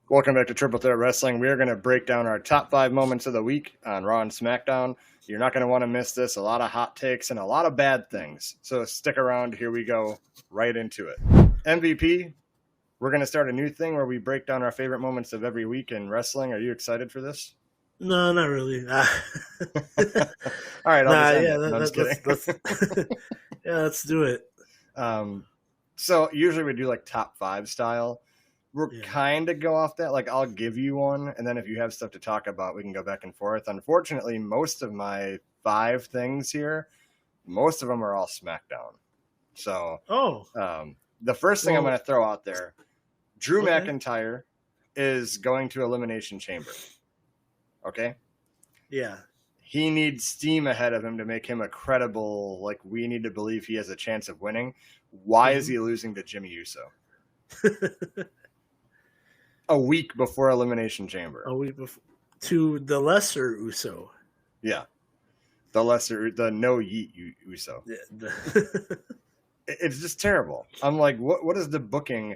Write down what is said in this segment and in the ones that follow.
Welcome back to Triple Threat Wrestling. We are going to break down our top 5 moments of the week on Raw and SmackDown. You're not going to want to miss this. A lot of hot takes and a lot of bad things. So stick around. Here we go right into it. MVP, we're going to start a new thing where we break down our favorite moments of every week in wrestling. Are you excited for this? No, not really. All right, I'm just kidding. Let's do it. So usually we do like top 5 style. We're kind of go off that. Like, I'll give you one, and then if you have stuff to talk about, we can go back and forth. Unfortunately, most of my 5 things here, most of them are all SmackDown. So, the first thing I'm going to throw out there, Drew McIntyre is going to Elimination Chamber. Okay? Yeah. He needs steam ahead of him to make him a credible, like, we need to believe he has a chance of winning. Why is he losing to Jimmy Uso? A week before Elimination Chamber. A week before. To the lesser Uso. Yeah. The no yeet Uso. Yeah. It's just terrible. I'm like, what is the booking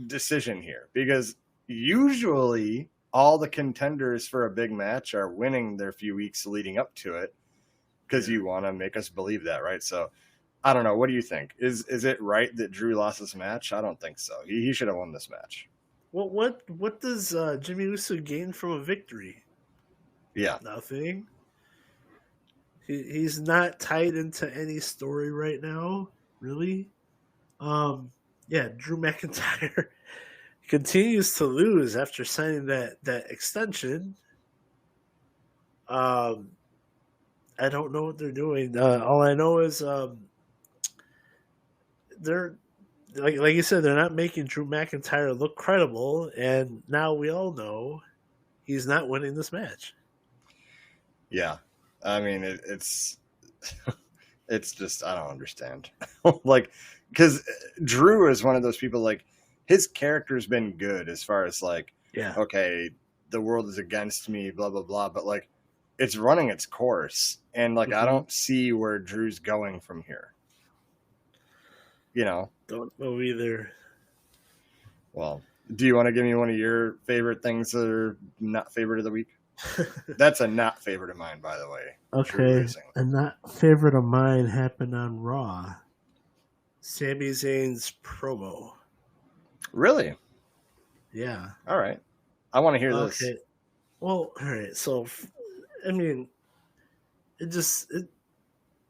decision here? Because usually all the contenders for a big match are winning their few weeks leading up to it because you want to make us believe that, right? So I don't know. What do you think? Is it right that Drew lost this match? I don't think so. He should have won this match. Well, what does Jimmy Uso gain from a victory? Yeah. Nothing. He's not tied into any story right now, really. Drew McIntyre continues to lose after signing that extension. I don't know what they're doing. All I know is they're like you said, they're not making Drew McIntyre look credible, and now we all know he's not winning this match. Yeah, I mean it's just I don't understand. Like, because Drew is one of those people, like, his character's been good as far as like, okay, the world is against me, blah blah blah, but like it's running its course, and like I don't see where Drew's going from here. You know, don't know either. Well, do you want to give me one of your favorite things that are not favorite of the week? That's a not favorite of mine, by the way. Okay, a not favorite of mine happened on Raw. Sami Zayn's promo. Really? Yeah. All right. I want to hear this. Well, all right. So, I mean, it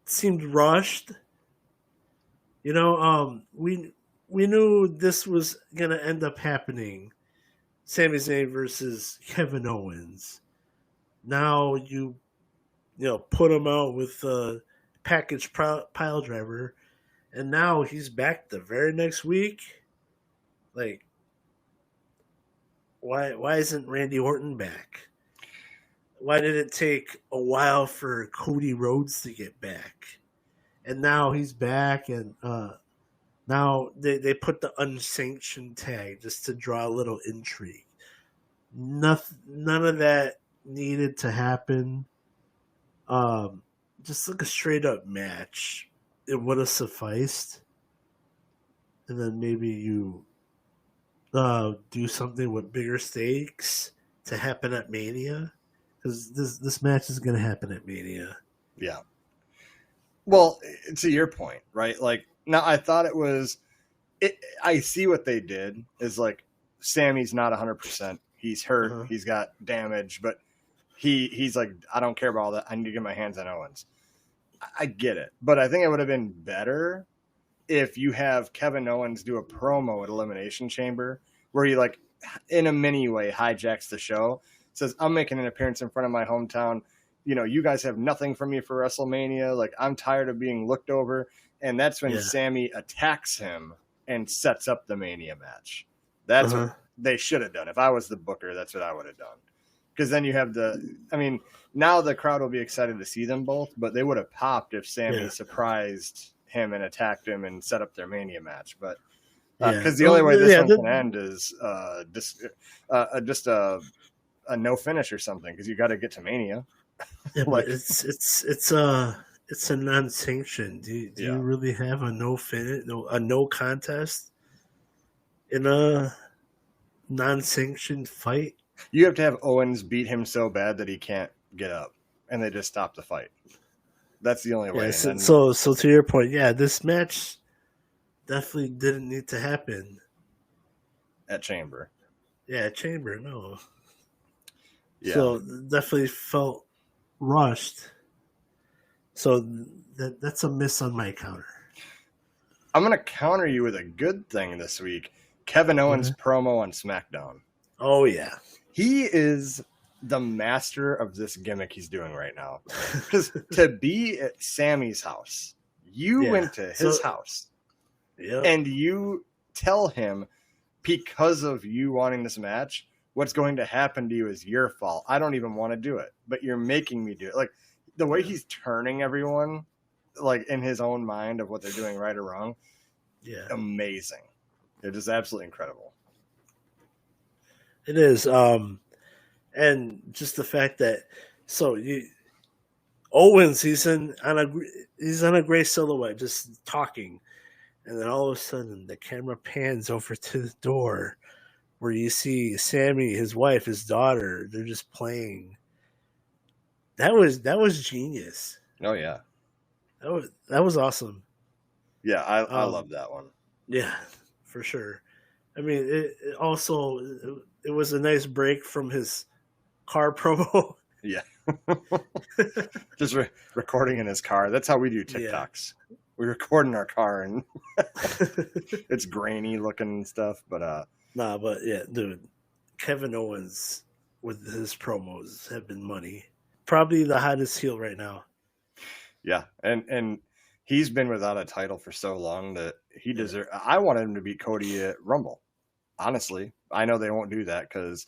seemed rushed. You know, we knew this was gonna end up happening. Sami Zayn versus Kevin Owens. Now you put him out with a package pile driver, and now he's back the very next week. Like, why isn't Randy Orton back? Why did it take a while for Cody Rhodes to get back? And now he's back, and now they put the unsanctioned tag just to draw a little intrigue. None of that needed to happen. Just like a straight up match, it would have sufficed. And then maybe you do something with bigger stakes to happen at Mania, because this match is going to happen at Mania. Yeah. Well, to your point, right? Like, now I thought it was. I see what they did is like, Sammy's not 100%. He's hurt. He's got damage, but he's like, I don't care about all that. I need to get my hands on Owens. I get it, but I think it would have been better if you have Kevin Owens do a promo at Elimination Chamber where he, like, in a mini way hijacks the show, says, I'm making an appearance in front of my hometown. You know, you guys have nothing for me for WrestleMania. Like, I'm tired of being looked over. And that's when Sammy attacks him and sets up the Mania match. That's what they should have done. If I was the booker, that's what I would have done. Because then you have now the crowd will be excited to see them both, but they would have popped if Sammy surprised him and attacked him and set up their Mania match. But because the only way this one can end is just a no finish or something, because you got to get to Mania. Yeah, like, it's a non-sanctioned. Do you really have a no finish, a no contest in a non-sanctioned fight. You have to have Owens beat him so bad that he can't get up, and they just stop the fight. That's the only way. Yeah, And then so to your point, yeah, this match definitely didn't need to happen at Chamber. Yeah, Chamber, no. Yeah. So definitely felt rushed. So that's a miss on my counter. I'm going to counter you with a good thing this week. Kevin Owens' promo on SmackDown. Oh, yeah. He is the master of this gimmick he's doing right now. Because to be at Sammy's house, you went to his house, and you tell him, because of you wanting this match, what's going to happen to you is your fault. I don't even want to do it, but you're making me do it. Like, the way he's turning everyone, like, in his own mind of what they're doing right or wrong, amazing. It is absolutely incredible. It is. And just the fact that Owens, he's on a gray silhouette, just talking, and then all of a sudden the camera pans over to the door, where you see Sammy, his wife, his daughter. They're just playing. That was genius. Oh yeah, that was awesome. Yeah, I love that one. Yeah, for sure. I mean, it also was a nice break from his car promo. Yeah. Just recording in his car. That's how we do TikToks. Yeah. We record in our car, and it's grainy looking and stuff. But but yeah, dude, Kevin Owens with his promos have been money. Probably the hottest heel right now. Yeah, and he's been without a title for so long that he deserves. I wanted him to beat Cody at Rumble. Honestly, I know they won't do that because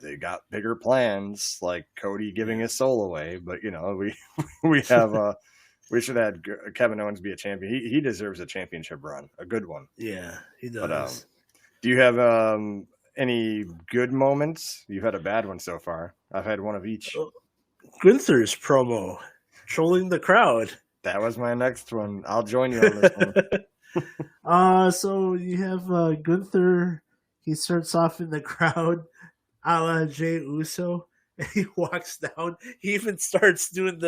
they got bigger plans, like Cody giving his soul away. But we have we should have Kevin Owens be a champion. He deserves a championship run, a good one. Yeah, he does. But, do you have any good moments? You've had a bad one so far. I've had one of each. Gunther's promo, trolling the crowd. That was my next one. I'll join you on this one. So you have Gunther. He starts off in the crowd, a la Jey Uso, and he walks down. He even starts doing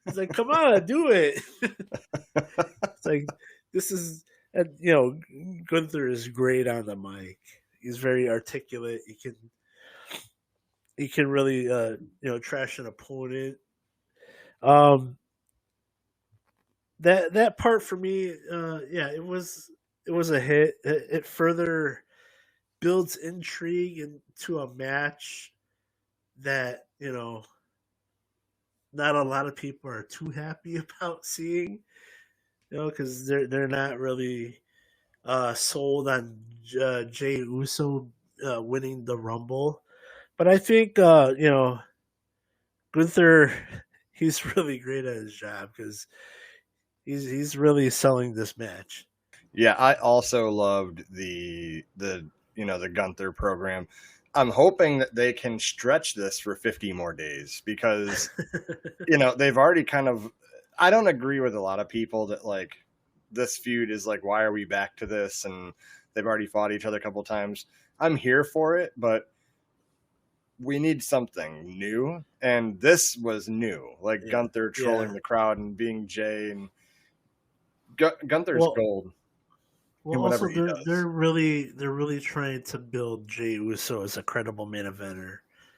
he's like, come on, do it. It's like, this is, Gunther is great on the mic. He's very articulate. He can really, trash an opponent. That part for me, it was a hit. It further builds intrigue into a match that not a lot of people are too happy about seeing, because they're not really sold on Jey Uso winning the Rumble. But I think Gunther, he's really great at his job because he's really selling this match. Yeah, I also loved the Gunther program. I'm hoping that they can stretch this for 50 more days because, they've already kind of, I don't agree with a lot of people that like this feud is like, why are we back to this? And they've already fought each other a couple times. I'm here for it, but we need something new. And this was new, like Gunther trolling the crowd and being Jay, and Gunther's gold. Well, also they're really trying to build Jey Uso as a credible main eventer.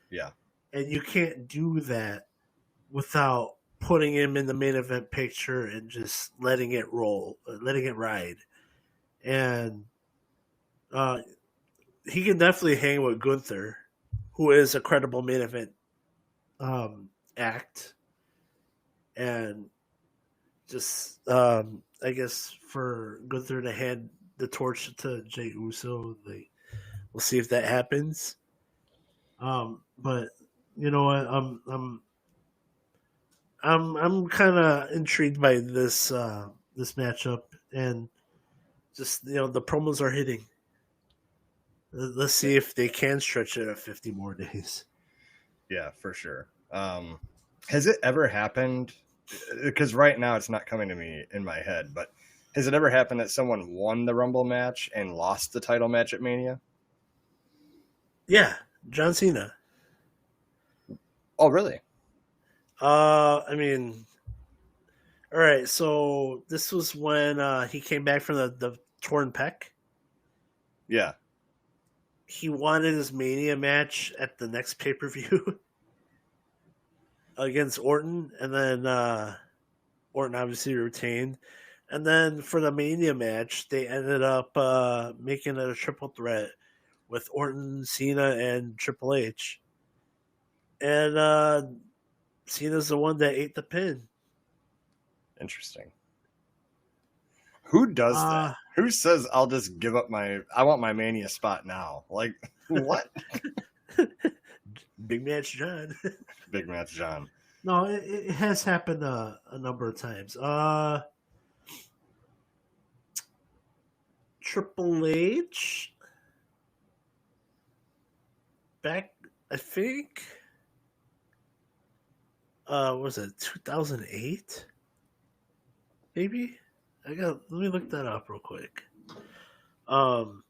Yeah, and you can't do that without putting him in the main event picture and just letting it roll, letting it ride. And he can definitely hang with Gunther, who is a credible main event act, and just I guess for Gunther to hand the torch to Jey Uso, we'll see if that happens. But you know what, I'm kind of intrigued by this matchup, and just the promos are hitting. Let's see if they can stretch it at 50 more days. Yeah, for sure. Has it ever happened? Because right now it's not coming to me in my head, but has it ever happened that someone won the Rumble match and lost the title match at Mania? Yeah, John Cena. Oh, really? I mean, all right. So this was when he came back from the torn pec. Yeah. He wanted his Mania match at the next pay per view against Orton, and then Orton obviously retained. And then for the Mania match, they ended up making it a triple threat with Orton, Cena, and Triple H. And Cena's the one that ate the pin. Interesting. Who does that? Uh, Who says I'll just give up I want my Mania spot now? Like, what? Big Match John. Big Match John. No, it has happened a number of times. Triple H back, I think. Was it 2008? Maybe. Let me look that up real quick. No,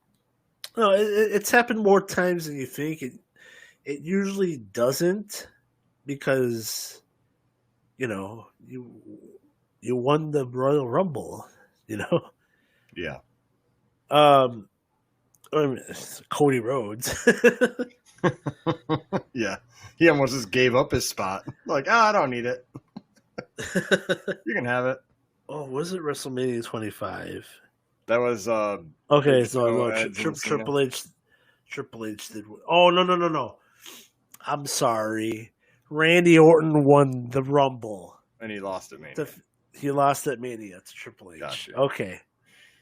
it's happened more times than you think. It usually doesn't because you won the Royal Rumble. You know. Yeah. Um, Cody Rhodes. Yeah. He almost just gave up his spot. Like, I don't need it. You can have it. Oh, was it WrestleMania 25? That was Okay, Big so Show, no, Edge, and Cena. Triple H did. Oh no! I'm sorry. Randy Orton won the Rumble. And he lost at Mania. He lost at Mania to Triple H. Gotcha. Okay,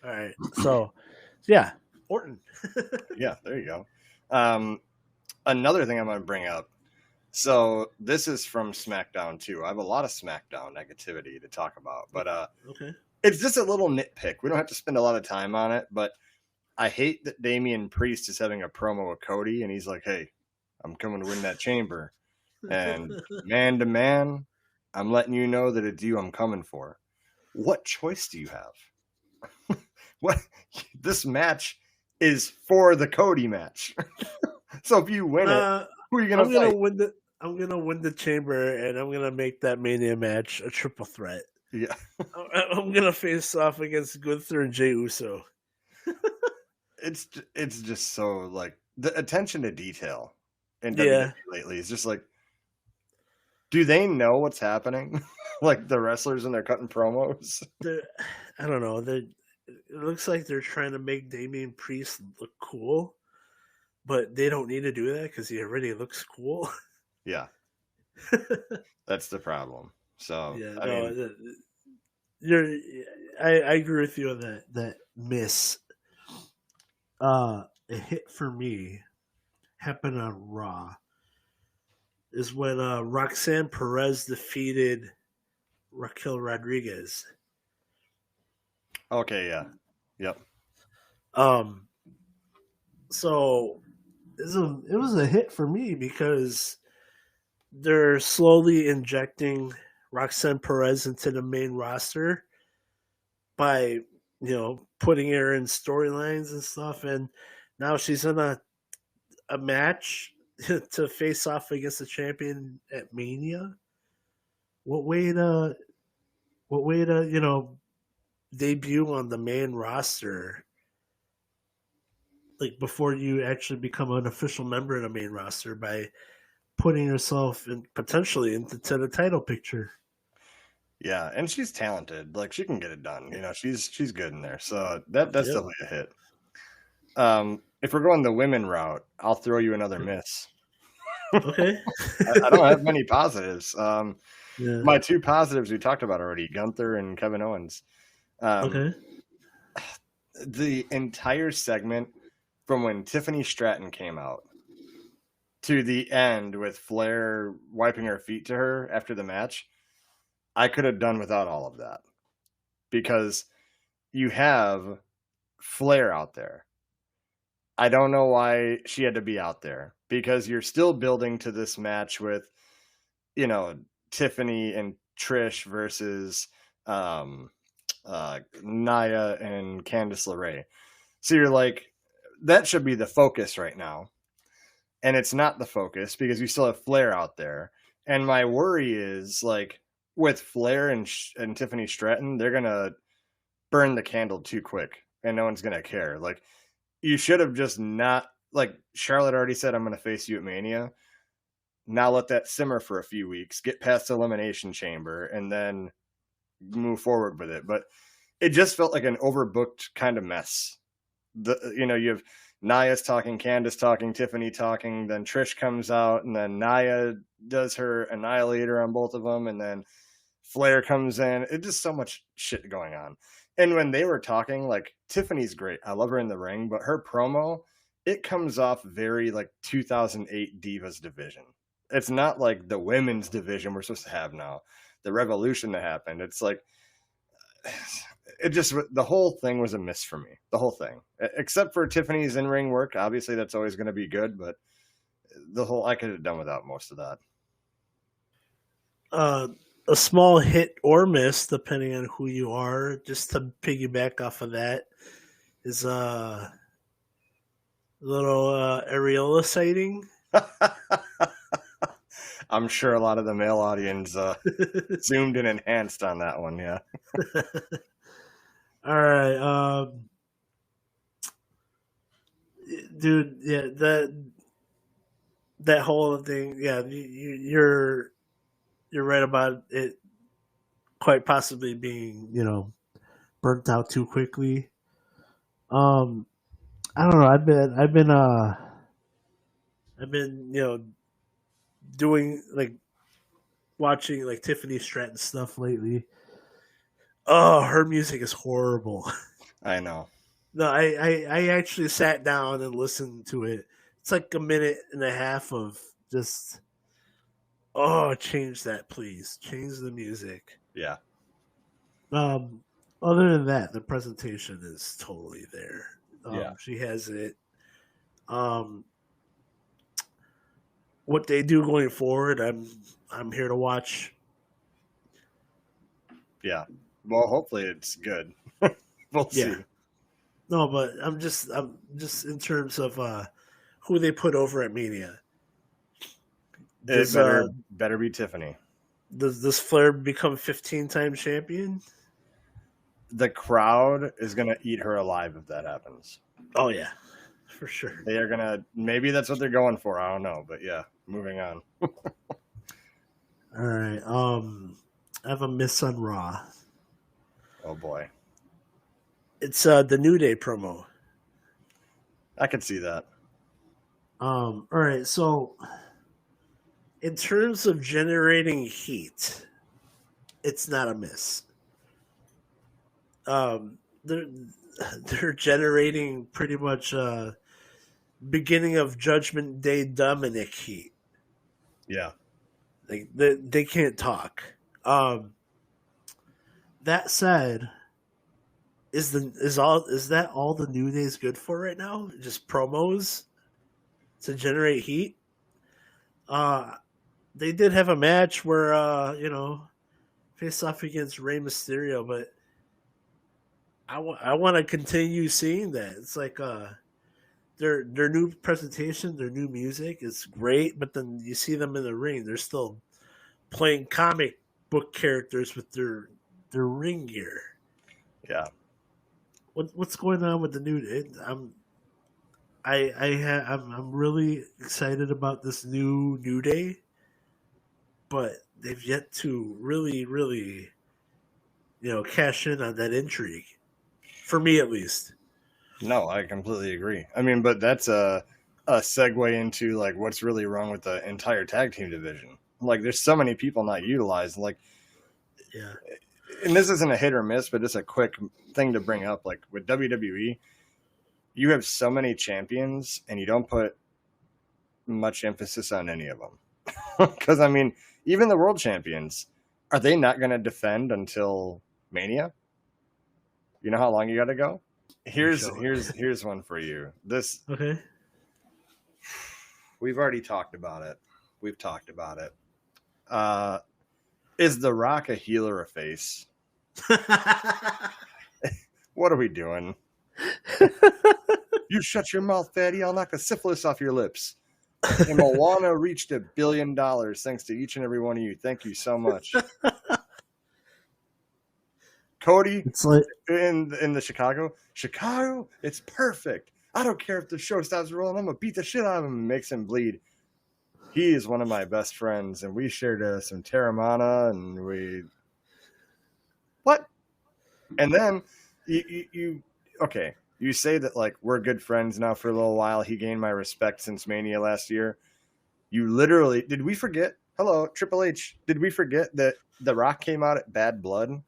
all right. So, yeah, Orton. Yeah, there you go. Another thing I'm going to bring up. So this is from SmackDown too. I have a lot of SmackDown negativity to talk about, but okay, it's just a little nitpick. We don't have to spend a lot of time on it, but I hate that Damian Priest is having a promo with Cody, and he's like, "Hey, I'm coming to win that chamber, and man to man, I'm letting you know that it's you I'm coming for." What choice do you have? What this match is for the Cody match. So if you win it, who are you gonna fight? I'm gonna win the chamber, and I'm gonna make that Mania match a triple threat. Yeah, I'm gonna face off against Gunther and Jey Uso. it's just so like the attention to detail in WWE lately is just like, do they know what's happening? Like the wrestlers and they're cutting promos. I don't know. It looks like they're trying to make Damian Priest look cool, but they don't need to do that because he already looks cool. Yeah, that's the problem. So yeah, I agree with you on that. That miss, a hit for me happened on Raw. Is when Roxanne Perez defeated Raquel Rodriguez. Okay, yeah. Yep. So it was a hit for me because they're slowly injecting Roxanne Perez into the main roster by putting her in storylines and stuff, and now she's in a match to face off against the champion at Mania. What way to debut on the main roster, like before you actually become an official member of the main roster, by putting yourself in potentially into the title picture. Yeah, and she's talented. Like she can get it done. She's good in there. So that's definitely a hit. If we're going the women route, I'll throw you another miss. Okay. I don't have many positives. My two positives we talked about already: Gunther and Kevin Owens. Okay. The entire segment from when Tiffany Stratton came out to the end with Flair wiping her feet to her after the match, I could have done without all of that because you have Flair out there. I don't know why she had to be out there because you're still building to this match with, Tiffany and Trish versus Nia and Candice LeRae. So you're like, that should be the focus right now. and it's not the focus because we still have Flair out there. And my worry is like with Flair and Tiffany Stratton, they're gonna burn the candle too quick, and no one's gonna care. Like you should have just not like Charlotte already said, I'm gonna face you at Mania. Now let that simmer for a few weeks, get past the Elimination Chamber, and then move forward with it. But it just felt like an overbooked kind of mess. You have Nia's talking, Candice talking, Tiffany talking, then Trish comes out, and then Nia does her Annihilator on both of them, and then Flair comes in. It's just so much shit going on. And when they were talking, like Tiffany's great. I love her in the ring, but her promo, it comes off very like 2008 Divas division. It's not like the women's division we're supposed to have now. The revolution that happened. It's like it just the whole thing was a miss for me. The whole thing, except for Tiffany's in-ring work. Obviously, that's always going to be good, but I could have done without most of that. A small hit or miss, depending on who you are. Just to piggyback off of that, is a little areola sighting. I'm sure a lot of the male audience zoomed and enhanced on that one. Yeah. All right, dude. Yeah, that whole thing. Yeah, you're right about it. Quite possibly being burnt out too quickly. I don't know. I've been doing like watching like Tiffany Stratton stuff lately. Oh, her music is horrible. I know. No, I actually sat down and listened to it. It's like a minute and a half of just, change that, please. Change the music. Yeah. Other than that, the presentation is totally there. Yeah. She has it. What they do going forward, I'm here to watch. Yeah. Well, hopefully it's good. We'll see. No, but I'm just in terms of who they put over at Mania. It better be Tiffany. Does Flair become 15-time champion? The crowd is gonna eat her alive if that happens. Oh yeah, for sure. They are gonna. Maybe that's what they're going for. I don't know, but yeah. Moving on. All right. I have a miss on Raw. Oh boy. It's the New Day promo. I could see that. All right. So, in terms of generating heat, it's not a miss. They're generating pretty much beginning of Judgment Day Dominic heat. Yeah. They can't talk. That said, is that all the New Day's good for right now? Just promos to generate heat? They did have a match where faced off against Rey Mysterio, but I want to continue seeing that. It's like their new presentation, their new music is great, but then you see them in the ring, they're still playing comic book characters with their ring gear. Yeah. What's going on with the New Day? I'm really excited about this New Day, but they've yet to really cash in on that intrigue. For me, at least. No, I completely agree. I mean, but that's a segue into like what's really wrong with the entire tag team division. Like, there's so many people not utilized. Like, yeah. And this isn't a hit or miss, but just a quick thing to bring up. Like with WWE, you have so many champions, and you don't put much emphasis on any of them. Because I mean, even the world champions, are they not going to defend until Mania? You know how long you got to go? Here's one for you. This okay. We've already talked about it. Is The Rock a heel or a face? What are we doing? You shut your mouth, fatty. I'll knock the syphilis off your lips. And Moana reached $1 billion thanks to each and every one of you. Thank you so much. Cody, It's like in the Chicago, it's perfect. I don't care if the show stops rolling. I'm going to beat the shit out of him and makes him bleed. He is one of my best friends, and we shared some Terramana, and we... What? And then you okay, you say that, like, we're good friends now for a little while. He gained my respect since Mania last year. You literally... Did we forget? Hello, Triple H. Did we forget that The Rock came out at Bad Blood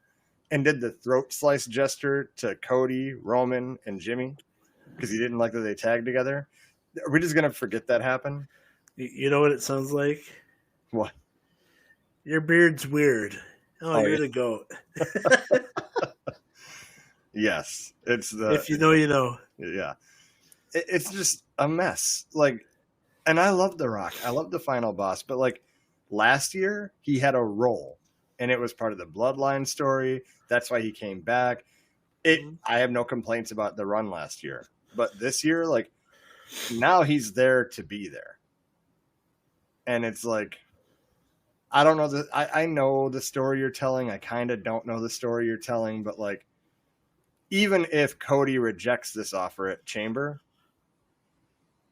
and did the throat slice gesture to Cody, Roman, and Jimmy because he didn't like that they tagged together? Are we just going to forget that happened? You know what it sounds like? What? Your beard's weird. Oh, you're the GOAT. Yes. It's the... If you know, you know. Yeah. It's just a mess. Like, and I love The Rock. I love the Final Boss. But, like, last year, he had a role. And it was part of the Bloodline story. That's why he came back. I have no complaints about the run last year. But this year, like, now he's there to be there. And it's like, I don't know. I know the story you're telling. I kind of don't know the story you're telling. But, like, even if Cody rejects this offer at Chamber,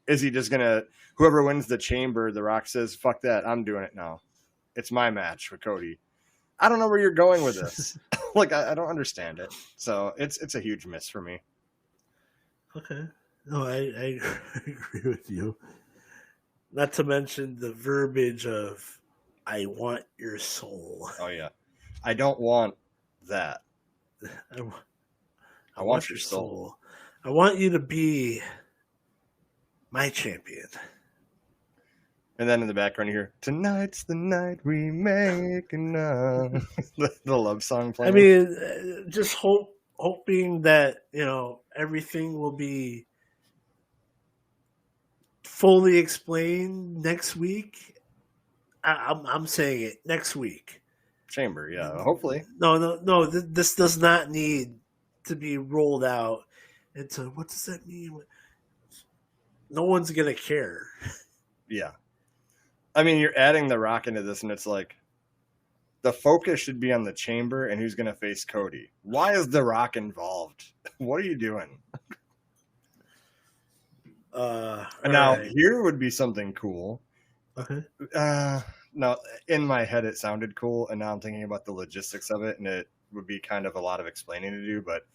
is he just going to, whoever wins the Chamber, The Rock says, fuck that, I'm doing it now. It's my match with Cody. I don't know where you're going with this. Like, I don't understand it. So it's a huge miss for me. Okay. No, I agree with you. Not to mention the verbiage of, I want your soul. Oh, yeah. I don't want that. I want your soul. I want you to be my champion. And then in the background, you hear, tonight's the night we make enough. the love song playing. I mean, just hoping that, you know, everything will be fully explained next week. I'm saying it next week. Chamber, yeah, hopefully. No. This does not need to be rolled out into, what does that mean? No one's gonna care. Yeah. I mean, you're adding The Rock into this, and it's like, the focus should be on the Chamber and who's going to face Cody. Why is The Rock involved? What are you doing? Now, right. Here would be something cool. Okay. No, in my head it sounded cool, and now I'm thinking about the logistics of it, and it would be kind of a lot of explaining to do. But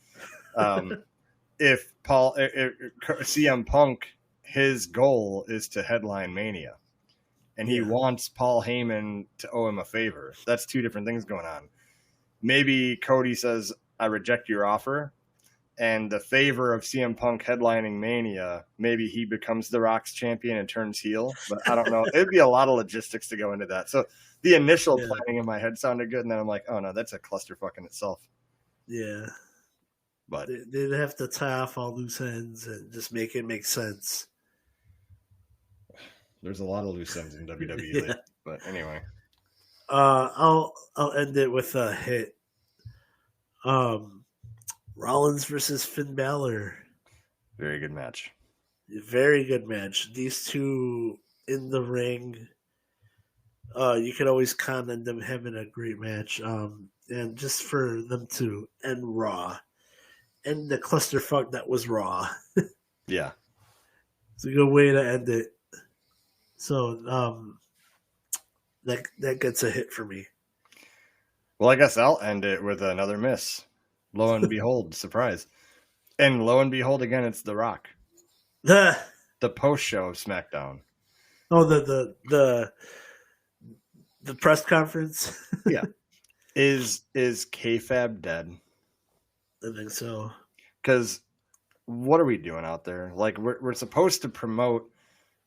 if CM Punk, his goal is to headline Mania. And he wants Paul Heyman to owe him a favor. That's two different things going on. Maybe Cody says, I reject your offer. And the favor of CM Punk headlining Mania, maybe he becomes The Rock's champion and turns heel. But I don't know. It'd be a lot of logistics to go into that. So the initial planning in my head sounded good. And then I'm like, oh, no, that's a clusterfuck in itself. Yeah. But they'd have to tie off all loose ends and just make it make sense. There's a lot of loose ends in WWE lately, but anyway. I'll end it with a hit. Rollins versus Finn Balor. Very good match. Very good match. These two in the ring. You could always count on them having a great match. And just for them to end Raw. End the clusterfuck that was Raw. Yeah. It's a good way to end it. So that gets a hit for me. Well, I guess I'll end it with another miss. Lo and behold, surprise. And lo and behold, again, it's The Rock. The post-show of SmackDown. Oh, the press conference? Yeah. Is kayfabe dead? I think so. Because what are we doing out there? Like, we're supposed to promote,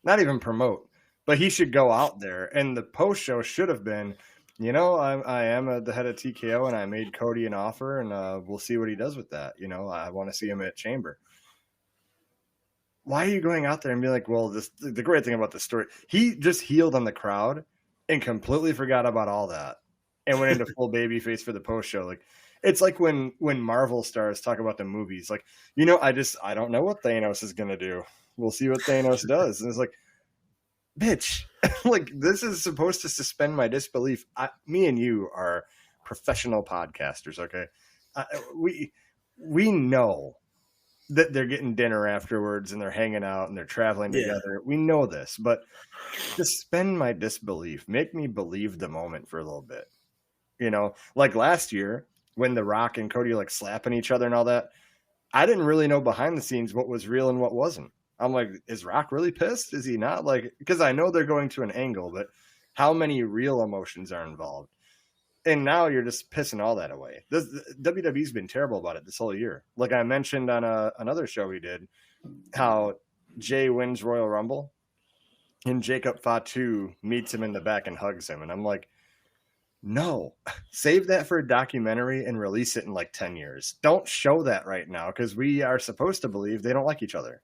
not even promote, but he should go out there. And the post-show should have been, you know, I am the head of TKO, and I made Cody an offer, and we'll see what he does with that. You know, I want to see him at Chamber. Why are you going out there and be like, well, the great thing about this story, he just healed on the crowd and completely forgot about all that and went into full babyface for the post-show. Like, it's like when Marvel stars talk about the movies, like, you know, I don't know what Thanos is going to do. We'll see what Thanos does. And it's like, bitch, like this is supposed to suspend my disbelief. Me and you are professional podcasters, okay? We know that they're getting dinner afterwards and they're hanging out and they're traveling together. We know this, but suspend my disbelief. Make me believe the moment for a little bit. You know, like last year when The Rock and Cody like slapping each other and all that, I didn't really know behind the scenes what was real and what wasn't. I'm like, is Rock really pissed? Is he not? Like, because I know they're going to an angle, but how many real emotions are involved? And now you're just pissing all that away. WWE's been terrible about it this whole year. Like I mentioned on another show we did, how Jay wins Royal Rumble and Jacob Fatu meets him in the back and hugs him. And I'm like, no, save that for a documentary and release it in like 10 years. Don't show that right now because we are supposed to believe they don't like each other.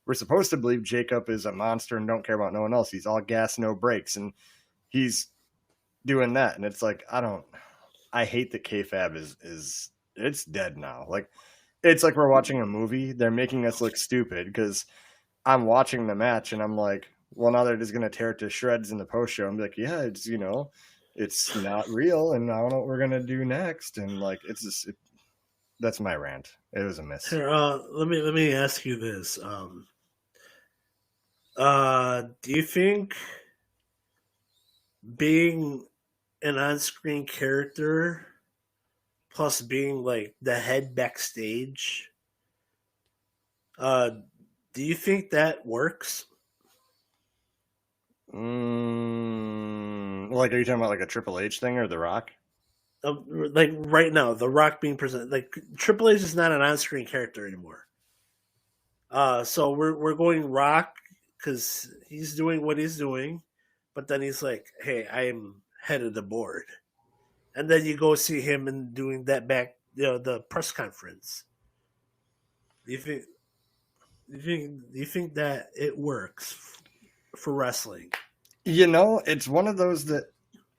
We're supposed to believe Jacob is a monster and don't care about no one else. He's all gas, no brakes. And he's doing that. And it's like, I hate that kayfabe is it's dead now. Like, it's like we're watching a movie. They're making us look stupid because I'm watching the match and I'm like, well, now they're just going to tear it to shreds in the post show. I'm like, yeah, it's, you know, it's not real, and I don't know what we're gonna do next. And like, it's just that's my rant. It was a miss. Here, let me ask you this. Do you think being an on-screen character plus being like the head backstage, do you think that works? Like, are you talking about like a Triple H thing or The Rock? Like right now, The Rock being presented, like Triple H is not an on-screen character anymore. So we're going Rock because he's doing what he's doing, but then he's like, "Hey, I am head of the board," and then you go see him and doing that back, the press conference. Do you think? Do you think that it works for wrestling? You know, it's one of those that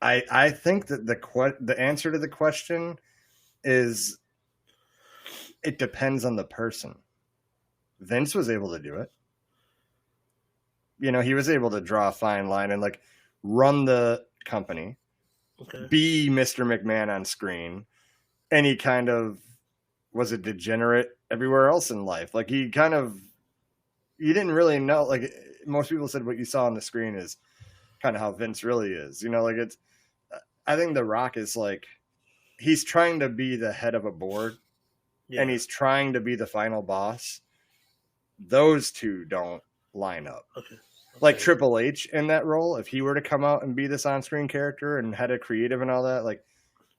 I think that the answer to the question is it depends on the person. Vince was able to do it. You know, he was able to draw a fine line and like run the company, be Mr. McMahon on screen, and he kind of was a degenerate everywhere else in life. Like you didn't really know, like most people said what you saw on the screen is kind of how Vince really is. You know, like I think The Rock is like, he's trying to be the head of a board and he's trying to be the final boss. Those two don't line up. Like Triple H in that role, if he were to come out and be this on-screen character and head of creative and all that, like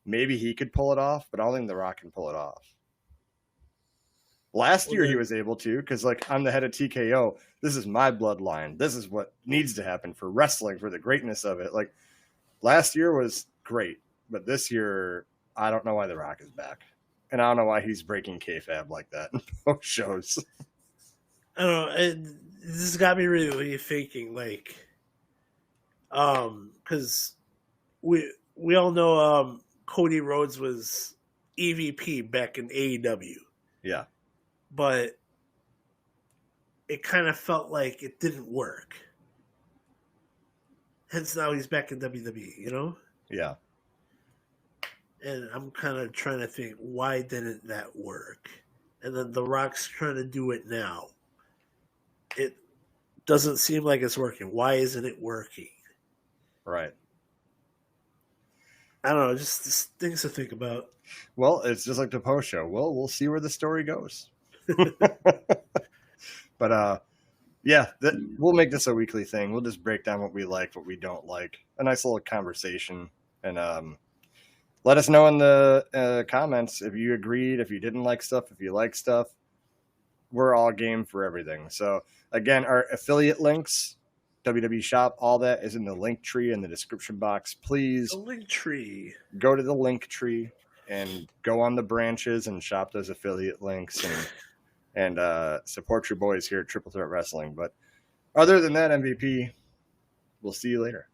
maybe he could pull it off, but I don't think The Rock can pull it off. Last year he was able to, because like I'm the head of TKO. This is my bloodline. This is what needs to happen for wrestling, for the greatness of it. Like last year was great, but this year I don't know why The Rock is back, and I don't know why he's breaking kayfabe like that in both shows. I don't know. This got me really thinking, like, because we all know Cody Rhodes was EVP back in AEW. Yeah. But it kind of felt like it didn't work. Hence now he's back in WWE, you know? Yeah. And I'm kind of trying to think, why didn't that work? And then The Rock's trying to do it now. It doesn't seem like it's working. Why isn't it working? Right. I don't know, just things to think about. Well, it's just like the post show. Well, we'll see where the story goes. But yeah, we'll make this a weekly thing. We'll just break down what we like, what we don't like. A nice little conversation. And let us know in the comments if you agreed, if you didn't like stuff, if you like stuff. We're all game for everything. So again, our affiliate links, WWE Shop, all that is in the link tree in the description box. Please the link tree. Go to the link tree and go on the branches and shop those affiliate links and support your boys here at Triple Threat Wrestling. But other than that, MVP, we'll see you later.